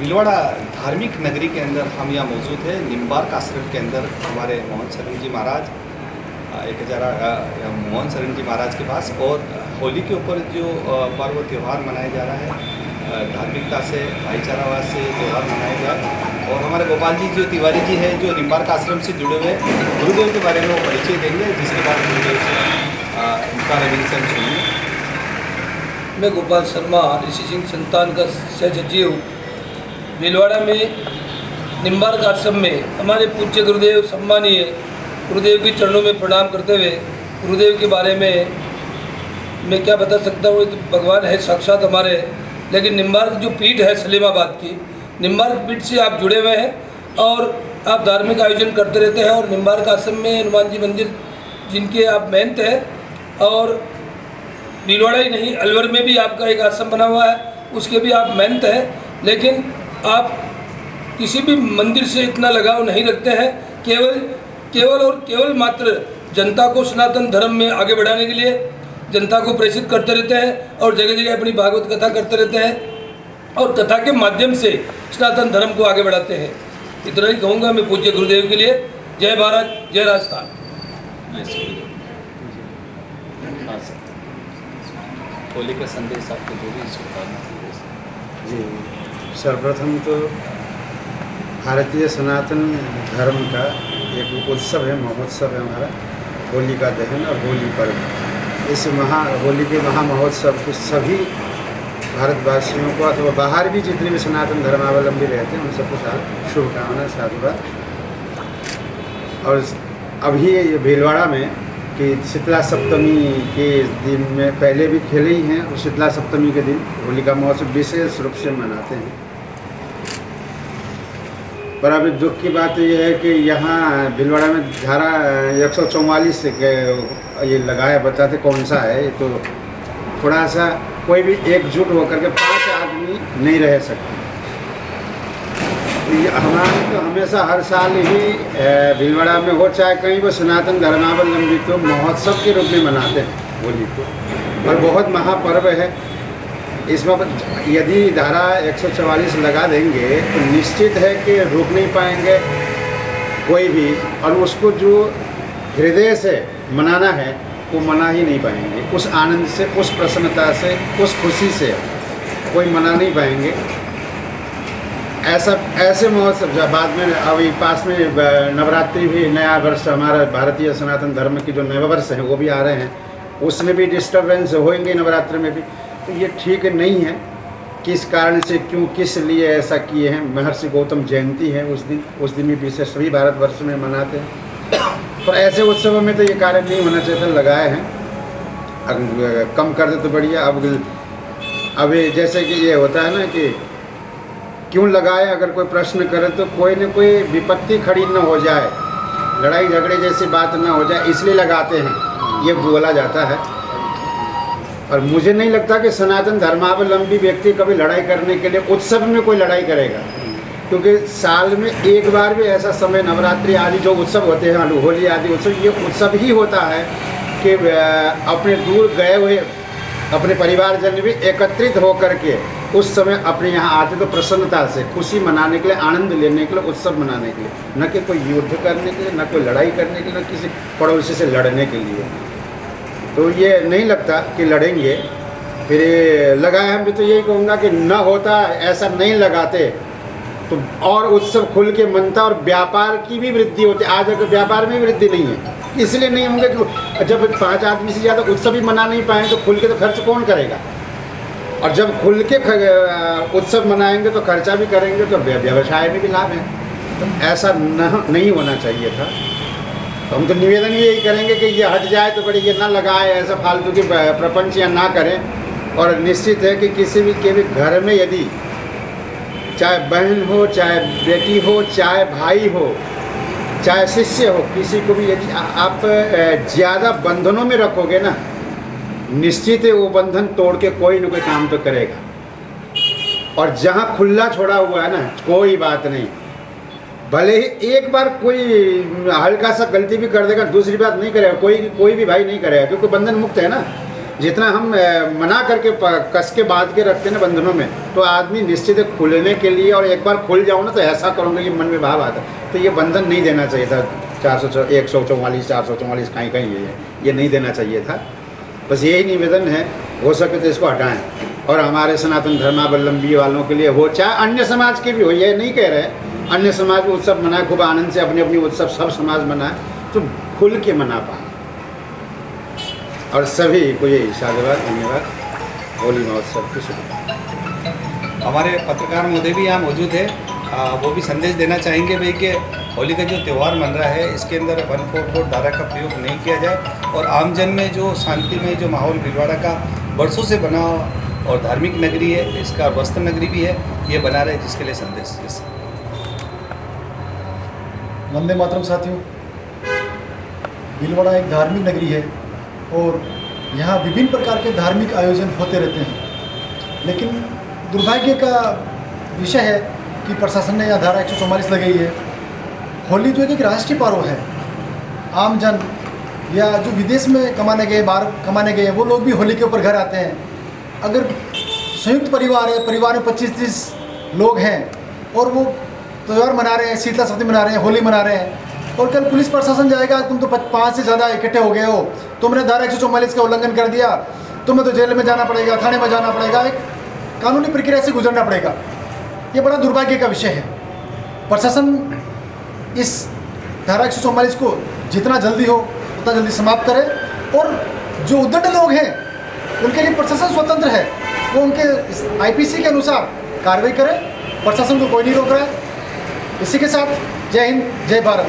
भीलवाड़ा धार्मिक नगरी के अंदर हम यहाँ मौजूद है। निम्बार्क आश्रम के अंदर हमारे मोहन शरण जी महाराज मोहन शरण जी महाराज के पास, और होली के ऊपर जो पर्व त्यौहार मनाया जा रहा है, धार्मिकता से भाईचारावाद से त्यौहार मनाया गया। और हमारे गोपाल जी जो तिवारी जी है, जो निम्बार्क आश्रम से जुड़े हुए गुरुदेव के बारे में वो परिचय देंगे, जिसके बाद गुरुदेव से उनका रेवरेंस सुनिए। मैं गोपाल शर्मा, ऋषि सिंह संतान का सहसचिव, भीलवाड़ा में निम्बार्क आश्रम में हमारे पूज्य गुरुदेव सम्मानीय गुरुदेव के चरणों में प्रणाम करते हुए गुरुदेव के बारे में मैं क्या बता सकता हूँ। तो भगवान है साक्षात हमारे, लेकिन निम्बार्क जो पीठ है सलीमाबाद की, निम्बार्क पीठ से आप जुड़े हुए हैं और आप धार्मिक आयोजन करते रहते हैं। और निम्बार्क आश्रम में हनुमान जी मंदिर जिनके आप महंत हैं, और भीलवाड़ा ही नहीं अलवर में भी आपका एक आश्रम बना हुआ है, उसके भी आप महंत हैं। लेकिन आप किसी भी मंदिर से इतना लगाव नहीं रखते हैं, केवल मात्र जनता को सनातन धर्म में आगे बढ़ाने के लिए जनता को प्रेषित करते रहते हैं और जगह जगह अपनी भागवत कथा करते रहते हैं और कथा के माध्यम से सनातन धर्म को आगे बढ़ाते हैं। इतना ही कहूँगा मैं पूज्य गुरुदेव के लिए। जय भारत, जय राजस्थान। होली का संदेश आपको जो भी संदेश जी, सर्वप्रथम तो भारतीय सनातन धर्म का एक उत्सव है, महोत्सव है हमारा होली का दहन और होली पर्व। इस होली के महामहोत्सव के सभी भारतवासियों को अथवा बाहर भी जितने भी सनातन धर्मावलंबी रहते हैं उन सबको शुभकामना, साधुवाद। और अभी ये भीलवाड़ा में कि शीतला सप्तमी के दिन में पहले भी खेले ही हैं, और शीतला सप्तमी के दिन होलिका महोत्सव विशेष रूप से मनाते हैं। पर अभी दुख की बात यह है कि यहाँ भीलवाड़ा में धारा 144 ये लगाया, बताते कौन सा है। तो थोड़ा सा कोई भी एकजुट होकर के 5 आदमी नहीं रह सकते। हमारे तो हमेशा हर साल ही भीलवाड़ा में हो चाहे कहीं वो सनातन धर्मावलंबी तो महोत्सव के रूप में मनाते हैं होली को, और बहुत महापर्व है। इसमें यदि धारा 144 लगा देंगे तो निश्चित है कि रोक नहीं पाएंगे कोई भी, और उसको जो हृदय से मनाना है वो मना ही नहीं पाएंगे। उस आनंद से, उस प्रसन्नता से, उस खुशी से कोई मना नहीं पाएंगे। ऐसे महोत्सव जब बाद में अभी पास में नवरात्रि भी, नया वर्ष हमारा भारतीय सनातन धर्म की जो नए वर्ष है वो भी आ रहे हैं, उसमें भी डिस्टर्बेंस होंगे नवरात्रि में भी। तो ये ठीक नहीं है। किस कारण से, क्यों, किस लिए ऐसा किए हैं। महर्षि गौतम जयंती है उस दिन भी विशेष सभी भारतवर्ष में मनाते हैं। तो ऐसे उत्सवों में तो ये कार्य नहीं होना चाहिए था, लगाए हैं। अगर कम कर दे तो बढ़िया। अब जैसे कि ये होता है ना कि क्यों लगाए, अगर कोई प्रश्न करे तो कोई न कोई विपत्ति खड़ी न हो जाए, लड़ाई झगड़े जैसी बात ना हो जाए, इसलिए लगाते हैं, ये बोला जाता है। और मुझे नहीं लगता कि सनातन धर्मावलंबी व्यक्ति कभी लड़ाई करने के लिए उत्सव में कोई लड़ाई करेगा, क्योंकि साल में एक बार भी ऐसा समय, नवरात्रि आदि जो उत्सव होते हैं, होली आदि उत्सव, ये उत्सव ही होता है कि अपने दूर गए हुए अपने परिवारजन भी एकत्रित होकर के उस समय अपने यहाँ आते, तो प्रसन्नता से खुशी मनाने के लिए, आनंद लेने के लिए, उत्सव मनाने के लिए, न कि कोई युद्ध करने के लिए, न कोई लड़ाई करने के लिए, न किसी पड़ोसी से लड़ने के लिए। तो ये नहीं लगता कि लड़ेंगे। फिर लगाए, हम भी तो यही कहूँगा कि न होता, ऐसा नहीं लगाते तो और उत्सव खुल के मनता और व्यापार की भी वृद्धि होती। आज अगर व्यापार में वृद्धि नहीं है, इसलिए नहीं होंगे कि जब 5 आदमी से ज़्यादा उत्सव भी मना नहीं पाएँ तो खुल के तो खर्च कौन करेगा। और जब खुल के उत्सव मनाएंगे तो खर्चा भी करेंगे, तो व्यवसाय में भी लाभ है। तो ऐसा नहीं होना चाहिए था। तो हम तो निवेदन यही करेंगे कि ये हट जाए तो बड़ी, ये ना लगाए, ऐसा फालतू की प्रपंच या ना करें। और निश्चित है कि किसी भी घर में यदि चाहे बहन हो, चाहे बेटी हो, चाहे भाई हो, चाहे शिष्य हो, किसी को भी यदि आप ज़्यादा बंधनों में रखोगे ना, निश्चित है वो बंधन तोड़ के कोई न कोई काम तो करेगा। और जहाँ खुला छोड़ा हुआ है ना, कोई बात नहीं, भले ही एक बार कोई हल्का सा गलती भी कर देगा, दूसरी बात नहीं करेगा, कोई भी भाई नहीं करेगा, क्योंकि बंधन मुक्त है ना। जितना हम मना करके कस के बांध के रखते हैं ना बंधनों में, तो आदमी निश्चित है खुलने के लिए, और एक बार खुल जाओ ना तो ऐसा करूँगा ये मन में भाव आता है। तो ये बंधन नहीं देना चाहिए था 144 444 कहीं कहीं ये नहीं देना चाहिए था। बस यही निवेदन है, हो सके तो इसको हटाएं, और हमारे सनातन धर्मावलंबी वालों के लिए हो, चाहे अन्य समाज के भी हो, ये नहीं कह रहे अन्य समाज उत्सव मनाए खूब आनंद से, अपनी अपनी उत्सव सब समाज मनाए, तो खुल के मना पाए। और सभी को यही साधुवाद, धन्यवाद। होली महोत्सव की शुभकामनाएं। हमारे पत्रकार महोदय भी यहाँ मौजूद है, वो भी संदेश देना चाहेंगे भाई कि होली का जो त्यौहार मन रहा है इसके अंदर 144 धारा का प्रयोग नहीं किया जाए, और आमजन में जो शांति में जो माहौल भीलवाड़ा का वर्षों से बना और धार्मिक नगरी है, इसका वस्त्र नगरी भी है, ये बना रहे, जिसके लिए संदेश। वंदे मातरम साथियों, भीलवाड़ा एक धार्मिक नगरी है और यहाँ विभिन्न प्रकार के धार्मिक आयोजन होते रहते हैं, लेकिन दुर्भाग्य का विषय है कि प्रशासन ने यहाँ धारा 144 लगाई है। होली जो एक राष्ट्रीय पर्व है, आम जन या जो विदेश में कमाने गए, बाहर कमाने गए, वो लोग भी होली के ऊपर घर आते हैं। अगर संयुक्त परिवार है, परिवार में 25-30 लोग हैं और वो त्यौहार मना रहे हैं, शीतला सप्तमी मना रहे हैं, होली मना रहे हैं, और कल पुलिस प्रशासन जाएगा, तुम तो 5 से ज़्यादा इकट्ठे हो गए हो, तुमने धारा 144 का उल्लंघन कर दिया, तुम्हें तो जेल में जाना पड़ेगा, थाने में जाना पड़ेगा, एक कानूनी प्रक्रिया से गुजरना पड़ेगा। ये बड़ा दुर्भाग्य का विषय है। प्रशासन इस धारा 144 को जितना जल्दी हो उतना जल्दी समाप्त करे, और जो उद्दंड लोग हैं उनके लिए प्रशासन स्वतंत्र है, वो उनके IPC के अनुसार कार्रवाई करे, प्रशासन को कोई नहीं रोक रहा है। इसी के साथ जय हिंद, जय भारत।